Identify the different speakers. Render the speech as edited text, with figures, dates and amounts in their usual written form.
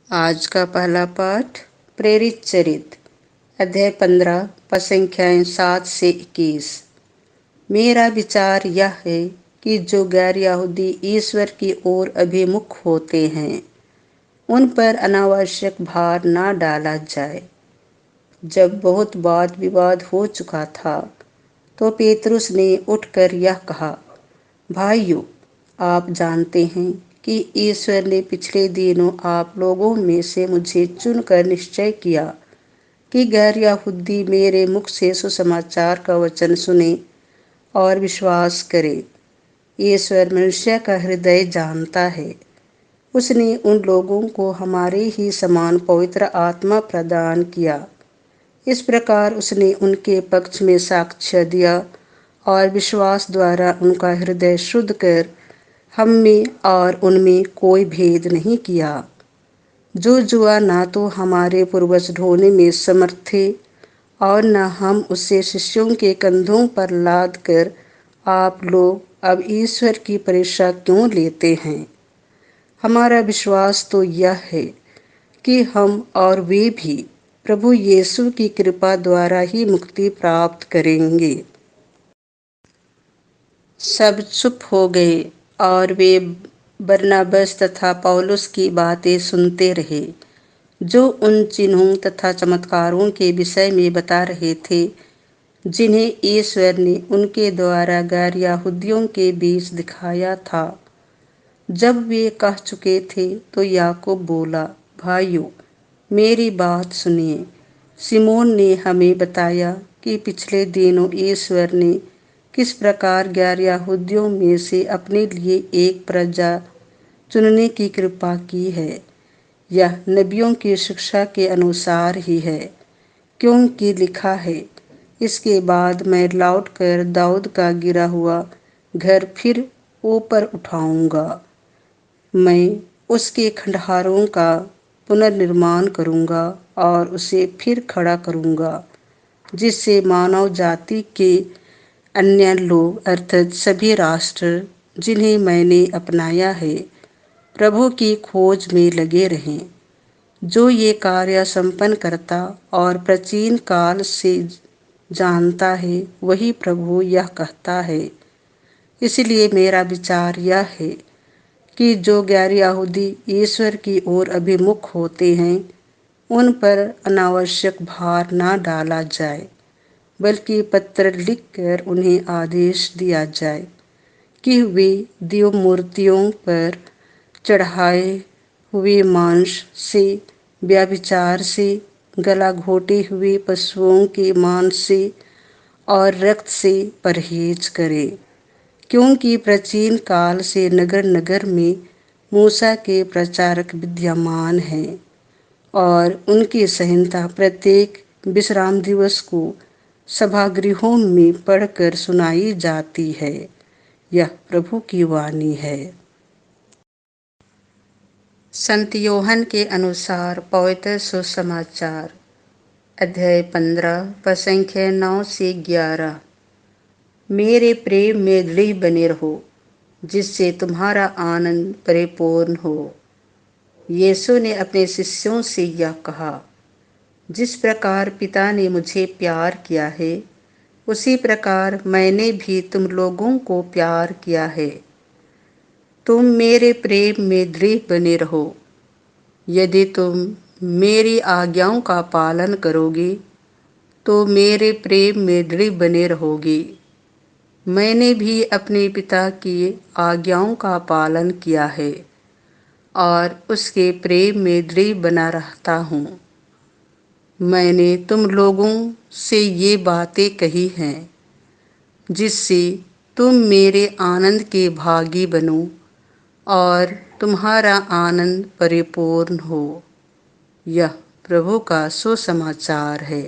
Speaker 1: आज का पहला पाठ प्रेरित चरित्र अध्याय 15 पद संख्याएं 7 से 21। मेरा विचार यह है कि जो गैर यहूदी ईश्वर की ओर अभिमुख होते हैं उन पर अनावश्यक भार ना डाला जाए। जब बहुत वाद विवाद हो चुका था तो पेतरुस ने उठकर यह कहा, भाइयों, आप जानते हैं कि ईश्वर ने पिछले दिनों आप लोगों में से मुझे चुनकर निश्चय किया कि गैर यहूदी मेरे मुख से सुसमाचार का वचन सुने और विश्वास करे। ईश्वर मनुष्य का हृदय जानता है। उसने उन लोगों को हमारे ही समान पवित्र आत्मा प्रदान किया। इस प्रकार उसने उनके पक्ष में साक्ष्य दिया और विश्वास द्वारा उनका हृदय शुद्ध कर हम में और उनमें कोई भेद नहीं किया। जो जुआ ना तो हमारे पूर्वज ढोने में समर्थ थे और न हम उसे शिष्यों के कंधों पर लाद कर आप लोग अब ईश्वर की परीक्षा क्यों लेते हैं। हमारा विश्वास तो यह है कि हम और वे भी प्रभु यीशु की कृपा द्वारा ही मुक्ति प्राप्त करेंगे। सब चुप हो गए और वे बरनबास तथा पौलुस की बातें सुनते रहे, जो उन चिन्हों तथा चमत्कारों के विषय में बता रहे थे जिन्हें ईश्वर ने उनके द्वारा गैर यहूदियों के बीच दिखाया था। जब वे कह चुके थे तो याकूब बोला, भाइयों, मेरी बात सुनिए। सिमोन ने हमें बताया कि पिछले दिनों ईश्वर ने किस प्रकार गैर यहूदियों में से अपने लिए एक प्रजा चुनने की कृपा की है। यह नबियों की शिक्षा के अनुसार ही है, क्योंकि लिखा है, इसके बाद मैं लौटकर दाऊद का गिरा हुआ घर फिर ऊपर उठाऊंगा। मैं उसके खंडहरों का पुनर्निर्माण करूंगा और उसे फिर खड़ा करूंगा, जिससे मानव जाति के अन्य लोग अर्थात सभी राष्ट्र जिन्हें मैंने अपनाया है प्रभु की खोज में लगे रहें। जो ये कार्य संपन्न करता और प्राचीन काल से जानता है वही प्रभु यह कहता है। इसलिए मेरा विचार यह है कि जो गैर यहूदी ईश्वर की ओर अभिमुख होते हैं उन पर अनावश्यक भार ना डाला जाए, बल्कि पत्र लिखकर उन्हें आदेश दिया जाए कि वे देव मूर्तियों पर चढ़ाए हुए मांस से, व्यभिचार से, गला घोटे हुए पशुओं के मांस से और रक्त से परहेज करें, क्योंकि प्राचीन काल से नगर नगर में मूसा के प्रचारक विद्यमान हैं और उनकी संहिता प्रत्येक विश्राम दिवस को सभागृहों में पढ़कर सुनाई जाती है। यह प्रभु की वाणी है। संत योहन के अनुसार पवित्र सुसमाचार अध्याय 15 पद संख्या 9 से 11। मेरे प्रेम में दृढ़ बने रहो, जिससे तुम्हारा आनंद परिपूर्ण हो। यीशु ने अपने शिष्यों से यह कहा, जिस प्रकार पिता ने मुझे प्यार किया है उसी प्रकार मैंने भी तुम लोगों को प्यार किया है। तुम मेरे प्रेम में दृढ़ बने रहो। यदि तुम मेरी आज्ञाओं का पालन करोगे तो मेरे प्रेम में दृढ़ बने रहोगे। मैंने भी अपने पिता की आज्ञाओं का पालन किया है और उसके प्रेम में दृढ़ बना रहता हूँ। मैंने तुम लोगों से ये बातें कही हैं जिससे तुम मेरे आनंद के भागी बनो और तुम्हारा आनंद परिपूर्ण हो। यह प्रभु का सुसमाचार है।